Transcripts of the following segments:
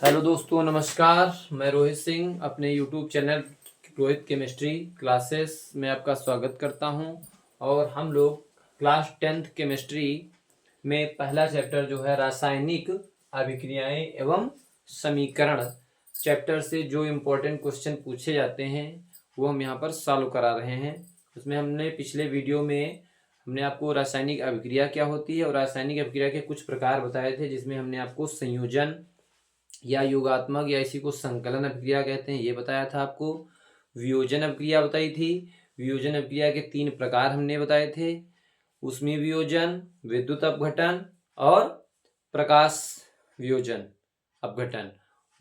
Hello दोस्तों, नमस्कार। मैं रोहित सिंह अपने YouTube channel Rohit chemistry classes में आपका स्वागत करता हूं। और हम लोग क्लास 10th केमिस्ट्री में पहला चैप्टर जो है रासायनिक अभिक्रियाएं एवं समीकरण चैप्टर से जो इम्पोर्टेंट क्वेश्चन पूछे जाते हैं वो हम यहाँ पर सॉल्व करा रहे हैं। उसमें हमने पिछले वीडियो में हमने आपको रासायनिक अभिक्रिया क्या होती है और रासायनिक अभिक्रिया के कुछ प्रकार बताए थे, जिसमें हमने आपको संयोजन या योगात्मक या इसी को संकलन अभिक्रिया कहते हैं ये बताया था आपको। वियोजन अभिक्रिया बताई थी। वियोजन अभिक्रिया के 3 प्रकार हमने बताए थे, ऊष्मीय वियोजन, विद्युत अपघटन और प्रकाश वियोजन अपघटन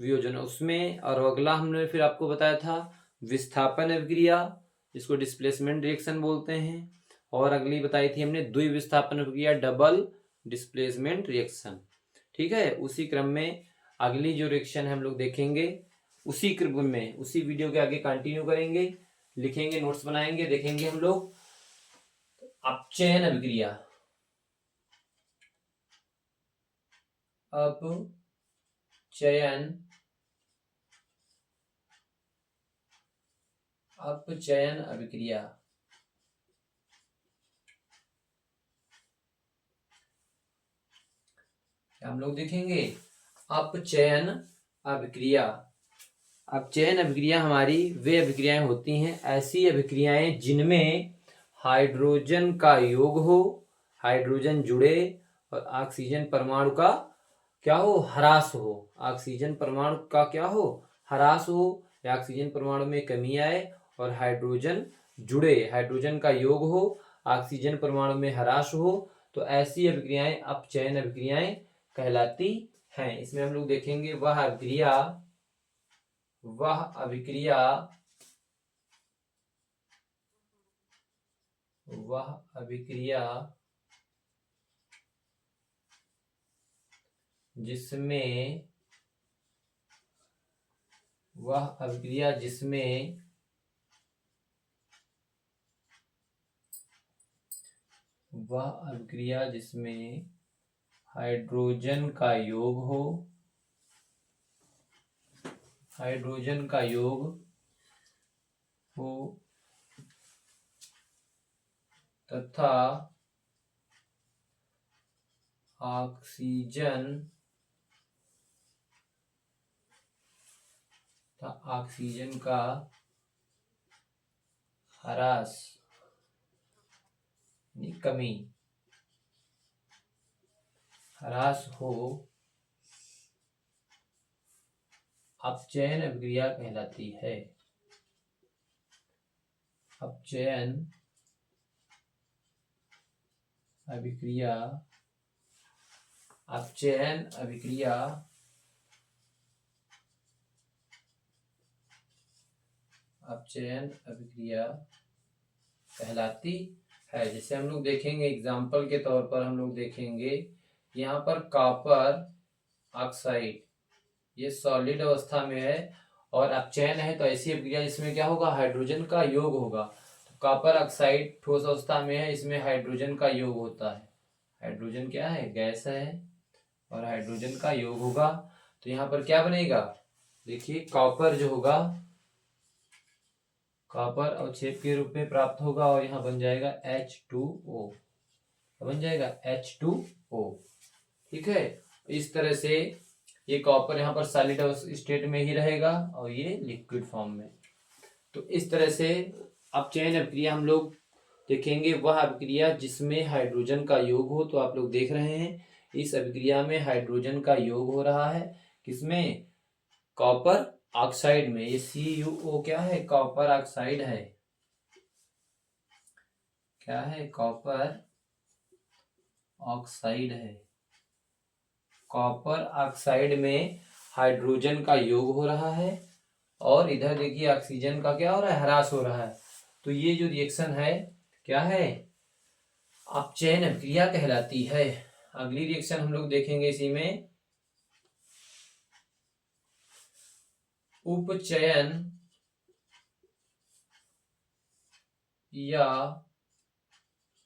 वियोजन उसमें। और अगला हमने फिर आपको बताया था विस्थापन अभिक्रिया, जिसको डिस्प्लेसमेंट रिएक्शन बोलते हैं। और अगली बताई थी हमने द्विविस्थापन अभिक्रिया, डबल डिस्प्लेसमेंट रिएक्शन। ठीक है, उसी क्रम में अगली जो रिएक्शन हम लोग देखेंगे उसी क्रम में उसी वीडियो के आगे कंटिन्यू करेंगे, लिखेंगे, नोट्स बनाएंगे, देखेंगे हम लोग अपचयन अभिक्रिया। अपचयन अभिक्रिया हम लोग देखेंगे अपचयन अभिक्रिया। अपचयन अभिक्रिया हमारी वे अभिक्रियाएं होती हैं, ऐसी अभिक्रियाएं जिनमें हाइड्रोजन का योग हो, हाइड्रोजन जुड़े और ऑक्सीजन परमाणु का क्या हो, ह्रास हो। ऑक्सीजन परमाणु का क्या हो, ह्रास हो, या ऑक्सीजन परमाणु में कमी आए और हाइड्रोजन जुड़े, हाइड्रोजन का योग हो, ऑक्सीजन परमाणु में ह्रास हो, तो ऐसी अभिक्रियाएं अपचयन अभिक्रियाएं कहलाती हैं। इसमें हम लोग देखेंगे वह अभिक्रिया जिसमें हाइड्रोजन का योग हो, तथा ऑक्सीजन का ह्रास कमी ह्रास हो, अपचयन अभिक्रिया कहलाती है। अपचयन अभिक्रिया कहलाती है। जैसे हम लोग देखेंगे एग्जाम्पल के तौर पर हम लोग देखेंगे यहाँ पर कॉपर ऑक्साइड ये सॉलिड अवस्था में है और अपचयन है, तो ऐसी अभिक्रिया जिसमें क्या होगा, हाइड्रोजन का योग होगा। तो कॉपर ऑक्साइड ठोस अवस्था में है, इसमें हाइड्रोजन का योग होता है। हाइड्रोजन क्या है, गैस है और हाइड्रोजन का योग होगा, तो यहाँ पर क्या बनेगा, देखिए कॉपर जो होगा, कॉपर अवक्षेप के रूप में प्राप्त होगा और यहाँ बन जाएगा H2O, बन जाएगा H2O। ठीक है, इस तरह से ये कॉपर यहाँ पर सॉलिड स्टेट में ही रहेगा और ये लिक्विड फॉर्म में। तो इस तरह से अपचयन अभिक्रिया हम लोग देखेंगे वह अभिक्रिया जिसमें हाइड्रोजन का योग हो। तो आप लोग देख रहे हैं इस अभिक्रिया में हाइड्रोजन का योग हो रहा है, किसमें, कॉपर ऑक्साइड में। ये CuO क्या है, कॉपर ऑक्साइड है, क्या है, कॉपर ऑक्साइड है। कॉपर ऑक्साइड में हाइड्रोजन का योग हो रहा है और इधर देखिए ऑक्सीजन का क्या हो रहा है, ह्रास हो रहा है। तो ये जो रिएक्शन है क्या है, अपचयन अभिक्रिया कहलाती है। अगली रिएक्शन हम लोग देखेंगे इसी में उपचयन या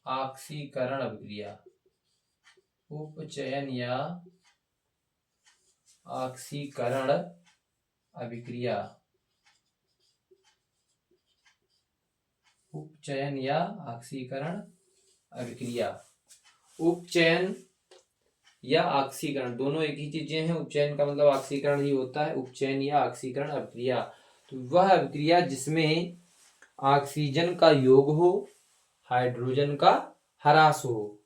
ऑक्सीकरण अभिक्रिया। उपचयन या ऑक्सीकरण अभिक्रिया, उपचयन या ऑक्सीकरण अभिक्रिया। उपचयन या ऑक्सीकरण दोनों एक ही चीजें हैं। उपचयन का मतलब ऑक्सीकरण ही होता है, उपचयन या ऑक्सीकरण अभिक्रिया तो वह अभिक्रिया जिसमें ऑक्सीजन का योग हो, हाइड्रोजन का ह्रास हो।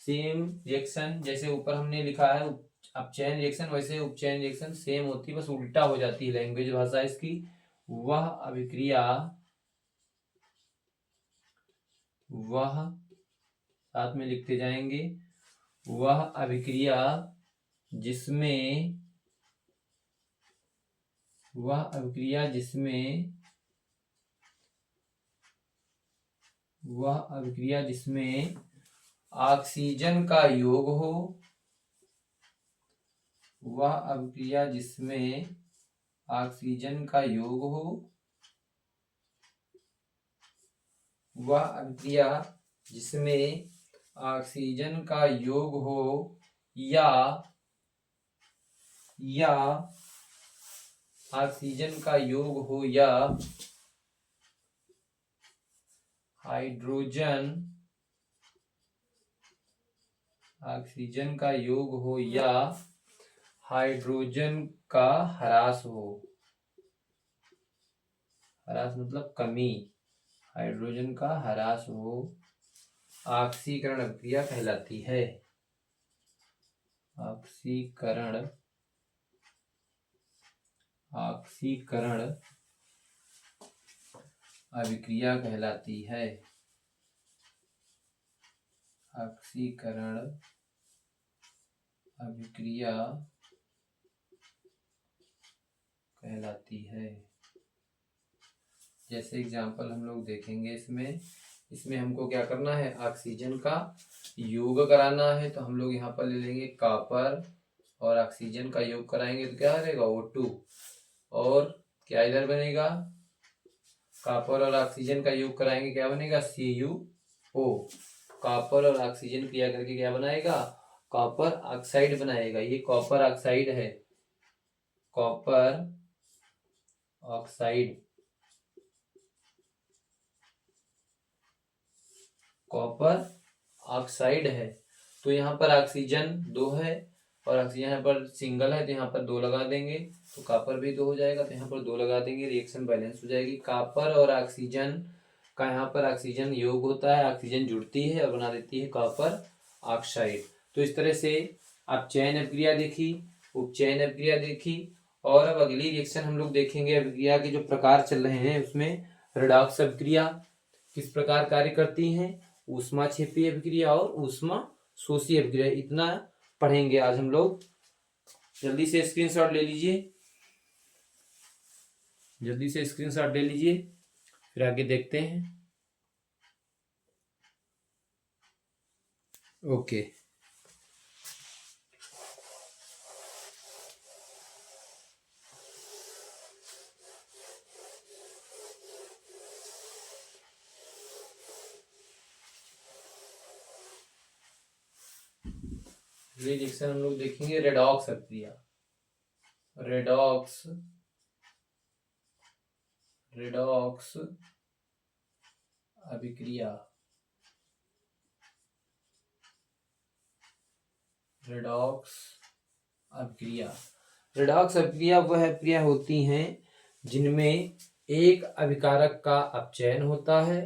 सेम रिएक्शन जैसे ऊपर हमने लिखा है अपचयन रिएक्शन, वैसे उपचयन रिएक्शन सेम होती है, बस उल्टा हो जाती है लैंग्वेज भाषा इसकी। वह अभिक्रिया, वह साथ में लिखते जाएंगे, वह अभिक्रिया जिसमें, वह अभिक्रिया जिसमें, वह अभिक्रिया जिसमें ऑक्सीजन का योग हो, वह अभिक्रिया जिसमें ऑक्सीजन का योग हो, वह अभिक्रिया जिसमें ऑक्सीजन का योग हो या ऑक्सीजन का योग हो या हाइड्रोजन, ऑक्सीजन का योग हो या हाइड्रोजन का ह्रास हो। ह्रास मतलब कमी, हाइड्रोजन का ह्रास हो, ऑक्सीकरण अभिक्रिया कहलाती है। ऑक्सीकरण अभिक्रिया कहलाती है। ऑक्सीकरण अभिक्रिया कहलाती है। जैसे एग्जांपल हम लोग देखेंगे इसमें हमको क्या करना है, ऑक्सीजन का योग कराना है, तो हम लोग यहाँ पर ले लेंगे कॉपर और ऑक्सीजन का योग कराएंगे तो क्या रहेगा O2, और क्या इधर बनेगा, कॉपर और ऑक्सीजन का योग कराएंगे क्या बनेगा CuO। कॉपर और ऑक्सीजन क्रिया करके क्या बनाएगा, कॉपर ऑक्साइड बनाएगा। ये कॉपर ऑक्साइड है, कॉपर ऑक्साइड, कॉपर ऑक्साइड है। तो यहाँ पर ऑक्सीजन 2 है और ऑक्सीजन यहाँ पर सिंगल है, तो यहाँ पर 2 लगा देंगे तो कॉपर भी 2 हो जाएगा, तो यहाँ पर 2 लगा देंगे, रिएक्शन बैलेंस हो जाएगी। कॉपर और ऑक्सीजन का यहाँ पर ऑक्सीजन योग होता है, ऑक्सीजन जुड़ती है और बना देती है कॉपर ऑक्साइड। तो इस तरह से अपचयन अभिक्रिया देखी, उपचयन अभिक्रिया देखी, और अब अगली रिएक्शन हम लोग देखेंगे अभिक्रिया के जो प्रकार चल रहे हैं उसमें रेडॉक्स अभिक्रिया किस प्रकार कार्य करती हैं, ऊष्माक्षेपी अभिक्रिया और ऊष्मा शोषी अभिक्रिया, इतना पढ़ेंगे आज हम लोग। जल्दी से स्क्रीनशॉट ले लीजिए, जल्दी से स्क्रीनशॉट ले लीजिए, फिर आगे देखते हैं। ओके, रिएक्शन हम लोग देखेंगे रेडॉक्स अभिक्रिया। रेडॉक्स अभिक्रिया, रेडॉक्स अभिक्रिया, रेडॉक्स अभिक्रिया वह अभिक्रिया होती हैं जिनमें एक अभिकारक का अपचयन होता है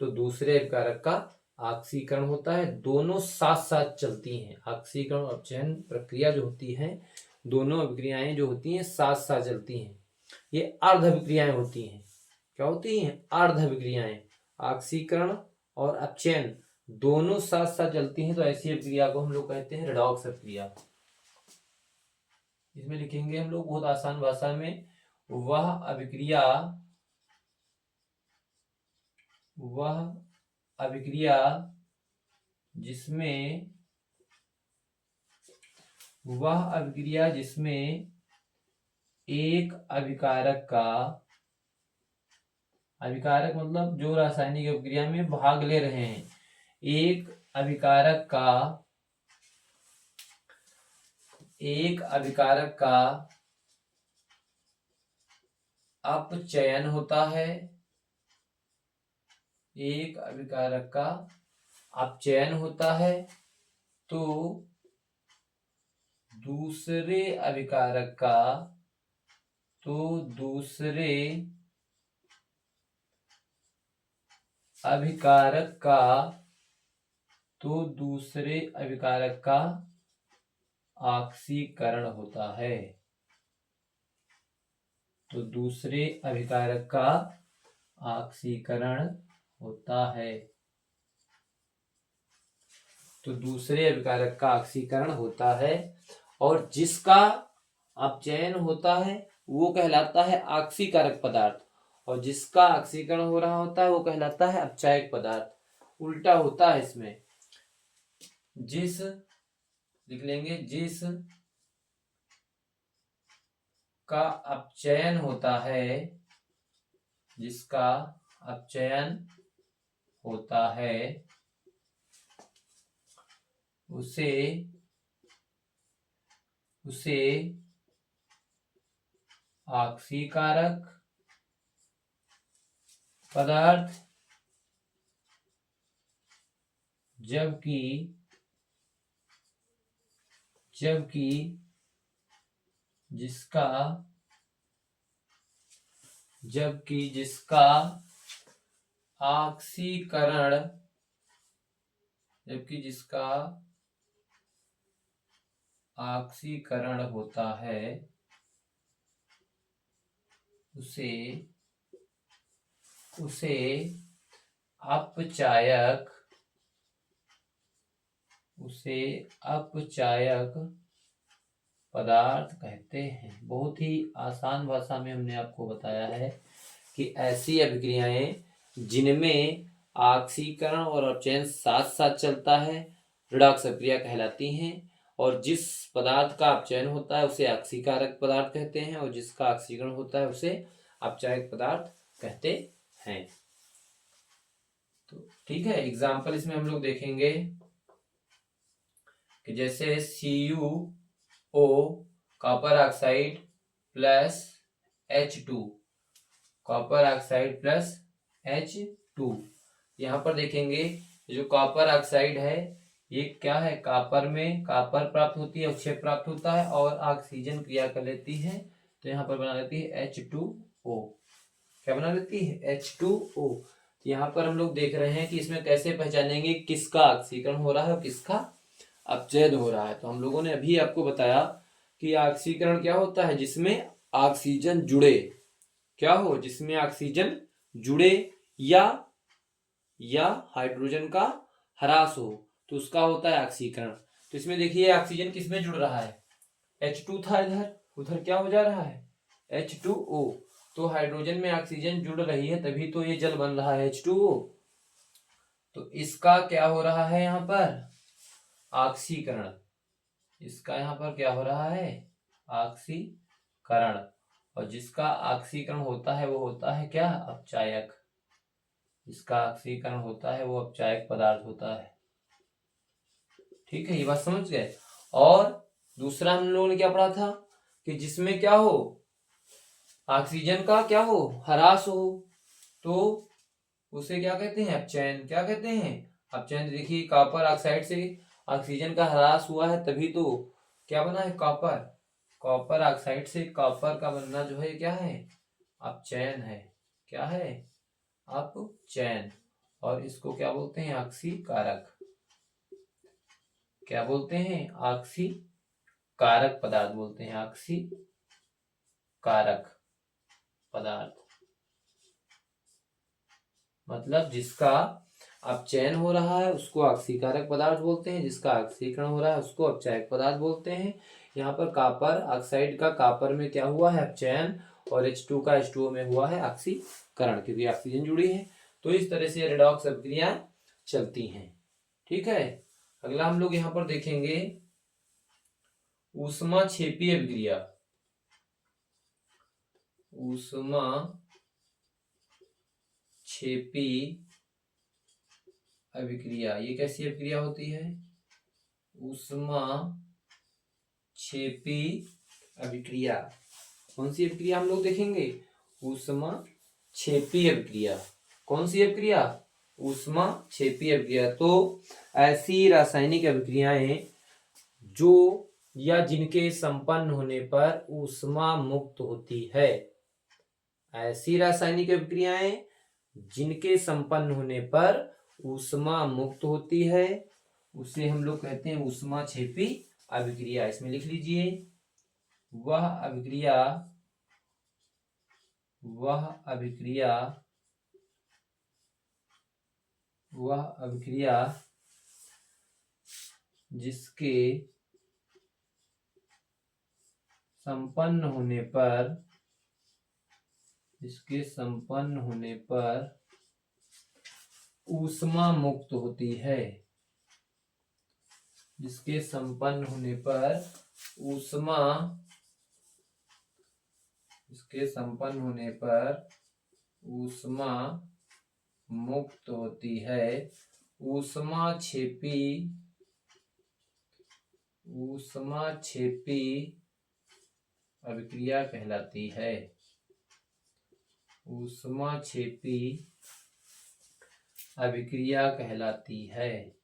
तो दूसरे अभिकारक का ऑक्सीकरण होता है। दोनों साथ साथ चलती हैं। ऑक्सीकरण और अपचयन प्रक्रिया जो होती है, दोनों अभिक्रियाएं जो होती हैं साथ साथ चलती हैं। ये अर्ध अभिक्रियाएं होती हैं। क्या होती हैं, अर्ध अभिक्रियाएं। ऑक्सीकरण और अपचयन दोनों साथ साथ चलती हैं, तो ऐसी अभिक्रिया को हम लोग कहते हैं रेडॉक्स अभिक्रिया। इसमें लिखेंगे हम लोग बहुत आसान भाषा में, वह अभिक्रिया जिसमें एक अभिकारक मतलब जो रासायनिक अभिक्रिया में भाग ले रहे हैं, एक एक अभिकारक का अपचयन होता है, एक अभिकारक का अपचयन होता है तो दूसरे अभिकारक का ऑक्सीकरण होता है। तो दूसरे अभिकारक का ऑक्सीकरण होता है। तो दूसरे अभिकारक का ऑक्सीकरण होता है और जिसका अपचयन होता है वो कहलाता है ऑक्सीकारक पदार्थ, और जिसका ऑक्सीकरण हो रहा होता है वो कहलाता है अपचायक पदार्थ। उल्टा होता है इसमें, जिस लिख लेंगे, जिस का अपचयन होता है, जिसका अपचयन होता है उसे ऑक्सीकारक पदार्थ, जबकि जिसका ऑक्सीकरण होता है उसे अपचायक पदार्थ कहते हैं। बहुत ही आसान भाषा में हमने आपको बताया है कि ऐसी अभिक्रियाएं जिनमें ऑक्सीकरण और अपचयन साथ साथ चलता है रिडॉक्स अभिक्रिया कहलाती हैं, और जिस पदार्थ का अपचयन होता है उसे ऑक्सीकारक पदार्थ कहते हैं और जिसका ऑक्सीकरण होता है उसे अपचायक पदार्थ कहते हैं। तो ठीक है, एग्जाम्पल इसमें हम लोग देखेंगे कि जैसे CuO copper oxide plus H2, copper oxide plus H2। यहाँ पर देखेंगे जो कॉपर ऑक्साइड है ये क्या है, कॉपर में कॉपर प्राप्त होती है, अवक्षेप प्राप्त होता है और ऑक्सीजन क्रिया कर लेती है, तो यहाँ पर बना लेती है H2O। क्या बना लेती है, H2O। यहाँ पर हम लोग देख रहे हैं कि इसमें कैसे पहचानेंगे किसका ऑक्सीकरण हो रहा है और किसका अपचयन हो रहा है। तो हम लोगों ने अभी आपको बताया कि ऑक्सीकरण क्या होता है, जिसमें ऑक्सीजन जुड़े, क्या हो, जिसमें ऑक्सीजन जुड़े या हाइड्रोजन का ह्रास हो तो उसका होता है ऑक्सीकरण। तो इसमें देखिए ऑक्सीजन किसमें जुड़ रहा है, H2 था इधर, उधर क्या हो जा रहा है H2O। तो हाइड्रोजन में ऑक्सीजन जुड़ रही है तभी तो ये जल बन रहा है H2O। तो इसका क्या हो रहा है यहाँ पर, ऑक्सीकरण। इसका यहाँ पर क्या हो रहा है, ऑक्सीकरण। और जिसका ऑक्सीकरण होता है वो होता है क्या, अपचायक। जिसका ऑक्सीकरण होता है वो अपचायक पदार्थ होता है। ठीक है, ये बात समझ गए। और दूसरा हम लोगों ने क्या पढ़ा था कि जिसमें क्या हो, ऑक्सीजन का क्या हो, ह्रास हो, तो उसे क्या कहते हैं, अपचयन। क्या कहते हैं, अपचयन। देखिए कॉपर ऑक्साइड से ऑक्सीजन का ह्रास हुआ है तभी तो क्या बना है, कॉपर। कॉपर ऑक्साइड से कॉपर का बनना जो है क्या है, अपचयन है। क्या है, अपचयन। और इसको क्या बोलते हैं, ऑक्सीकारक। क्या बोलते हैं, ऑक्सीकारक पदार्थ बोलते हैं, ऑक्सीकारक पदार्थ। मतलब जिसका अपचयन हो रहा है उसको ऑक्सीकारक पदार्थ बोलते हैं, जिसका ऑक्सीकरण हो रहा है उसको अपचायक पदार्थ बोलते हैं। यहाँ पर कॉपर ऑक्साइड का कॉपर में क्या हुआ है, अपचयन, और H2 का H2O में हुआ है ऑक्सीकरण, क्योंकि ऑक्सीजन जुड़ी है। तो इस तरह से रेडॉक्स अभिक्रियाएं चलती हैं। ठीक है, अगला हम लोग यहाँ पर देखेंगे ऊष्माक्षेपी अभिक्रिया। ऊष्माक्षेपी अभिक्रिया, ये कैसी अभिक्रिया होती है, ऊष्माक्षेपी क्षेपी अभिक्रिया। कौन सी अभिक्रिया हम लोग देखेंगे? ऊष्मा क्षेपी अभिक्रिया। कौन सी अभिक्रिया? ऊष्मा क्षेपी अभिक्रिया। तो ऐसी रासायनिक अभिक्रियाएं जो या जिनके संपन्न होने पर ऊष्मा मुक्त होती है। ऐसी रासायनिक अभिक्रियाएं जिनके संपन्न होने पर ऊष्मा मुक्त होती है, उसे हम लोग कहते हैं ऊष्मा क्षेपी अभिक्रिया। इसमें लिख लीजिए, वह अभिक्रिया जिसके संपन्न होने पर ऊष्मा मुक्त होती है। जिसके संपन्न होने पर ऊष्मा मुक्त होती है। ऊष्मा क्षेपी अभिक्रिया कहलाती है। ऊष्मा क्षेपी अभिक्रिया कहलाती है।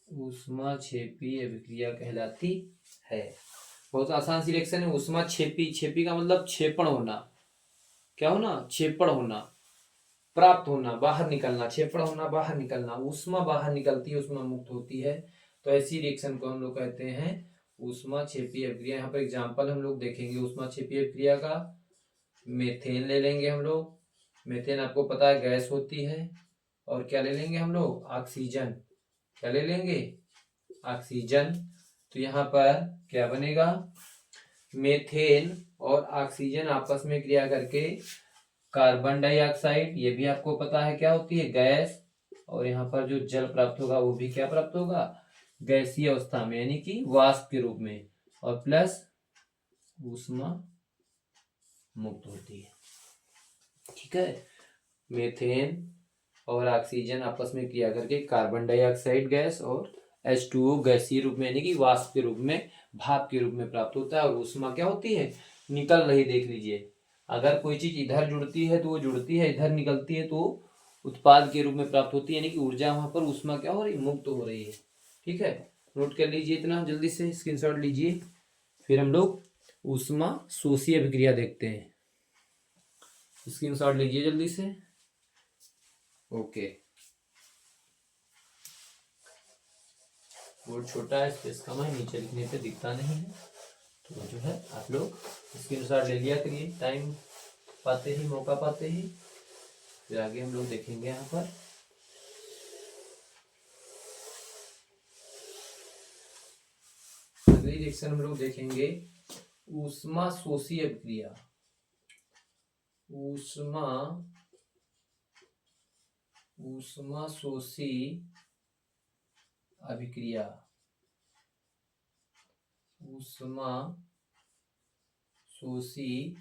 ऊष्मा क्षेपी अभिक्रिया कहलाती है। बहुत आसान सी रिएक्शन है। ऊष्मा क्षेपी, क्षेपी का मतलब क्षेपण होना। क्या होना? क्षेपण होना, प्राप्त होना, बाहर निकलना। क्षेपण होना, बाहर निकलना। ऊष्मा बाहर निकलती है, ऊष्मा मुक्त होती है। तो ऐसी रिएक्शन को हम लोग कहते हैं ऊष्मा क्षेपी अभिक्रिया। यहाँ पर एग्जाम्पल हम लोग देखेंगे ऊष्मा क्षेपी अभिक्रिया का। मेथेन ले लेंगे हम लोग। मेथेन आपको पता है गैस होती है। और क्या ले लेंगे हम लोग? ऑक्सीजन। क्या ले लेंगे? ऑक्सीजन। तो यहाँ पर क्या बनेगा? मेथेन और ऑक्सीजन आपस में क्रिया करके कार्बन डाइऑक्साइड, ये भी आपको पता है क्या होती है? गैस। और यहाँ पर जो जल प्राप्त होगा वो भी क्या प्राप्त होगा? गैसीय अवस्था में, यानी कि वाष्प के रूप में। और प्लस ऊष्मा मुक्त होती है। ठीक है। मेथेन और ऑक्सीजन आपस में क्रिया करके कार्बन डाइऑक्साइड गैस और H2O गैसीय रूप में, यानी कि वाष्प के रूप में, भाप के रूप में प्राप्त होता है। और ऊष्मा क्या होती है? निकल रही। देख लीजिए, अगर कोई चीज इधर जुड़ती है तो वो जुड़ती है, इधर निकलती है तो उत्पाद के रूप में प्राप्त होती है, यानी कि ऊर्जा वहां पर ऊष्मा क्या हो रही? मुक्त हो रही है। ठीक है, नोट कर लीजिए, इतना जल्दी से स्क्रीनशॉट लीजिए। फिर हम लोग ऊष्मा शोषी अभिक्रिया देखते हैं। स्क्रीनशॉट लीजिए जल्दी से। ओके, बोर्ड छोटा है, स्पेस कम है, नीचे लिखने पे दिखता नहीं है। तो जो है आप लोग स्क्रीनशॉट ले लिया करिए, टाइम पाते ही, मौका पाते ही। फिर आगे हम लोग देखेंगे। यहाँ पर अगली रिएक्शन हम लोग देखेंगे ऊष्मा शोषी अभिक्रिया। ऊष्मा शोषी अभिक्रिया। ऊष्मा शोषी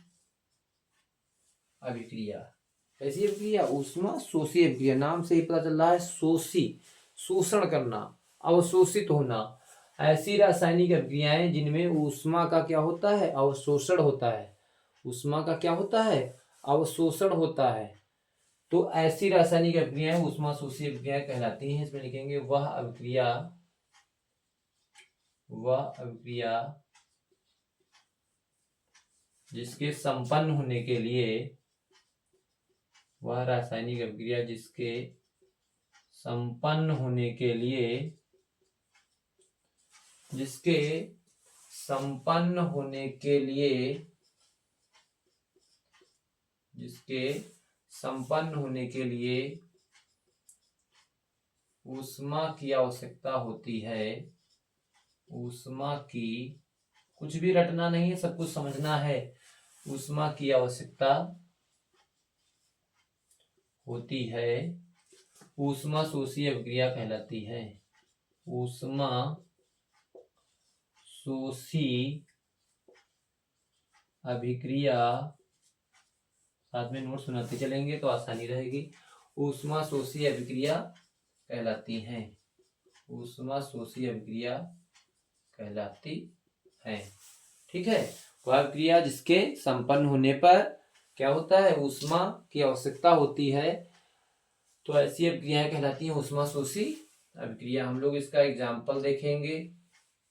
अभिक्रिया। ऐसी अभिक्रिया ऊष्मा शोषी अभिक्रिया, नाम से ही पता चल रहा है शोषी, शोषण करना, अवशोषित होना। ऐसी रासायनिक अभिक्रियाएं जिनमें ऊष्मा का क्या होता है? अवशोषण होता है। ऊष्मा का क्या होता है? अवशोषण होता है। तो ऐसी रासायनिक अभिक्रियाएं ऊष्मा शोषी अभिक्रियाएं कहलाती हैं। इसमें लिखेंगे वह अभिक्रिया जिसके संपन्न होने के लिए, वह रासायनिक अभिक्रिया जिसके संपन्न होने के लिए, जिसके संपन्न होने के लिए, जिसके संपन्न होने के लिए ऊष्मा की आवश्यकता होती है। ऊष्मा की, कुछ भी रटना नहीं है, सब कुछ समझना है। ऊष्मा की आवश्यकता होती है, ऊष्मा शोषी अभिक्रिया कहलाती है। ऊष्मा शोषी अभिक्रिया, साथ में नोट सुनाते चलेंगे तो आसानी रहेगी। ऊष्मा शोषी अभिक्रिया कहलाती हैं। ऊष्मा शोषी अभिक्रिया कहलाती है। ठीक है, वह अभिक्रिया जिसके संपन्न होने पर क्या होता है, ऊष्मा की आवश्यकता होती है, तो ऐसी अभिक्रियाएं कहलाती हैं ऊष्मा शोषी अभिक्रिया। हम लोग इसका एग्जाम्पल देखेंगे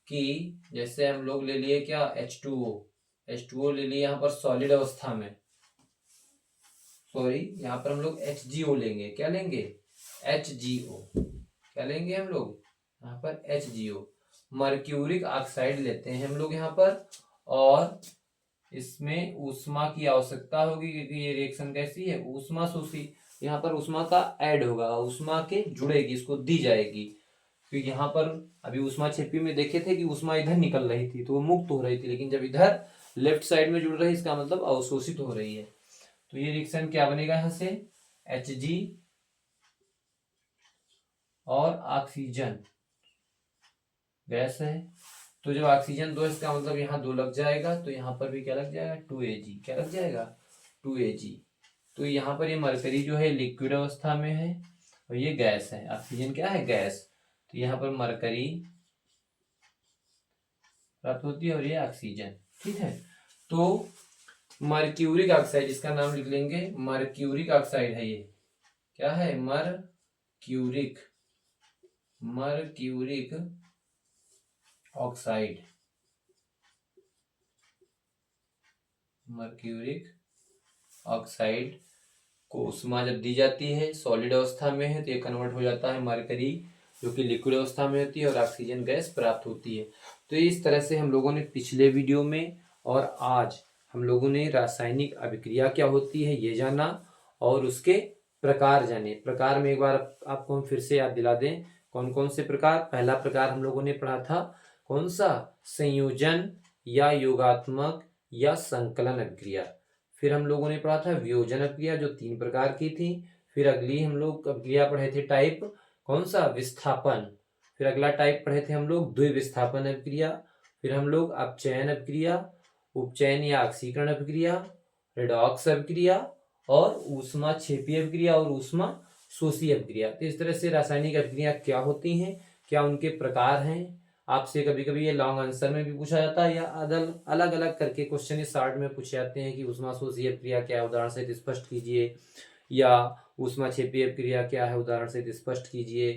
कि जैसे हम लोग ले लिए क्या, H2O ले लिए यहाँ पर सॉलिड अवस्था में, सॉरी यहाँ पर हम लोग HGO लेंगे। क्या लेंगे, HGO। क्या लेंगे हम लोग यहाँ पर, HGO। मर्क्यूरिक ऑक्साइड लेते हैं हम लोग यहाँ पर, और इसमें ऊष्मा की आवश्यकता होगी क्योंकि ये रिएक्शन कैसी है, ऊष्मा शोषी। यहाँ पर ऊष्मा का ऐड होगा, ऊष्मा के जुड़ेगी, इसको दी जाएगी। क्योंकि यहाँ पर अभी ऊष्मा छिपी में देखे थे कि ऊष्मा इधर निकल रही थी तो वो मुक्त हो रही थी, लेकिन जब इधर लेफ्ट साइड में जुड़ रही, इसका मतलब अवशोषित हो रही है। तो ये रिएक्शन क्या बनेगा यहाँ से, Hg और ऑक्सीजन गैस है। तो जब ऑक्सीजन 2, इसका मतलब यहाँ 2 लग जाएगा, तो यहाँ पर भी क्या लग जाएगा, 2Ag। क्या लग जाएगा, 2Ag। तो यहाँ पर ये मरकरी जो है लिक्विड अवस्था में है और ये गैस है, ऑक्सीजन क्या है, गैस। तो यहाँ पर मरकरी प्राप्त होती है और ये ऑक्सीजन। ठीक है, तो मर्क्यूरिक ऑक्साइड, इसका नाम लिख लेंगे, मर्क्यूरिक ऑक्साइड है ये। क्या है, मर्क्यूरिक ऑक्साइड। मर्क्यूरिक ऑक्साइड को ऊष्मा जब दी जाती है, सॉलिड अवस्था में है, तो ये कन्वर्ट हो जाता है मरकरी, जो कि लिक्विड अवस्था में होती है, और ऑक्सीजन गैस प्राप्त होती है। तो इस तरह से हम लोगों ने पिछले वीडियो में और आज हम लोगों ने रासायनिक अभिक्रिया क्या होती है ये जाना, और उसके प्रकार जाने। प्रकार में एक बार आपको हम फिर से याद दिला दें, कौन कौन से प्रकार। पहला प्रकार हम लोगों ने पढ़ा था कौन सा, संयोजन या योगात्मक या संकलन अभिक्रिया। फिर हम लोगों ने पढ़ा था वियोजन अभिक्रिया, जो 3 प्रकार की थी। फिर अगली हम लोग अभिक्रिया पढ़े थे टाइप कौन सा, विस्थापन। फिर अगला टाइप पढ़े थे हम लोग द्विविस्थापन अभिक्रिया। फिर हम लोग अपचयन अभिक्रिया, उपचयन या ऑक्सीकरण अभिक्रिया, रेडॉक्स अभिक्रिया, और ऊष्मा क्षेपी अभिक्रिया और ऊष्मा शोषी अभिक्रिया। तो इस तरह से रासायनिक अभिक्रिया क्या होती हैं, क्या उनके प्रकार हैं। आपसे कभी कभी ये लॉन्ग आंसर में भी पूछा जाता है, या अलग अलग करके क्वेश्चन इस शार्ट में पूछे जाते हैं कि ऊष्मा शोषी अभिक्रिया क्या है, उदाहरण से स्पष्ट कीजिए, या ऊष्मा क्षेपी अभिक्रिया क्या है, उदाहरण से स्पष्ट कीजिए,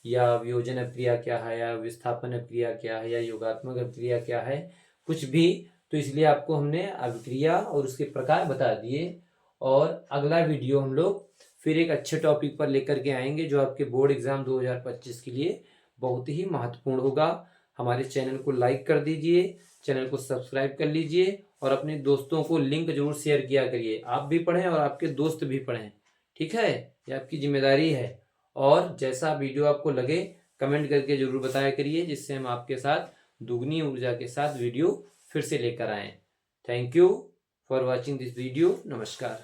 या वियोजन अभिक्रिया क्या है, या विस्थापन अभिक्रिया क्या है, या योगात्मक अभिक्रिया क्या है, कुछ भी। तो इसलिए आपको हमने अभिक्रिया और उसके प्रकार बता दिए। और अगला वीडियो हम लोग फिर एक अच्छे टॉपिक पर लेकर के आएंगे, जो आपके बोर्ड एग्जाम 2025 के लिए बहुत ही महत्वपूर्ण होगा। हमारे चैनल को लाइक कर दीजिए, चैनल को सब्सक्राइब कर लीजिए, और अपने दोस्तों को लिंक जरूर शेयर किया करिए। आप भी पढ़ें और आपके दोस्त भी पढ़ें, ठीक है, ये आपकी जिम्मेदारी है। और जैसा वीडियो आपको लगे कमेंट करके जरूर बताया करिए, जिससे हम आपके साथ दुगनी ऊर्जा के साथ वीडियो फिर से लेकर आएँ। Thank you for watching this video. नमस्कार।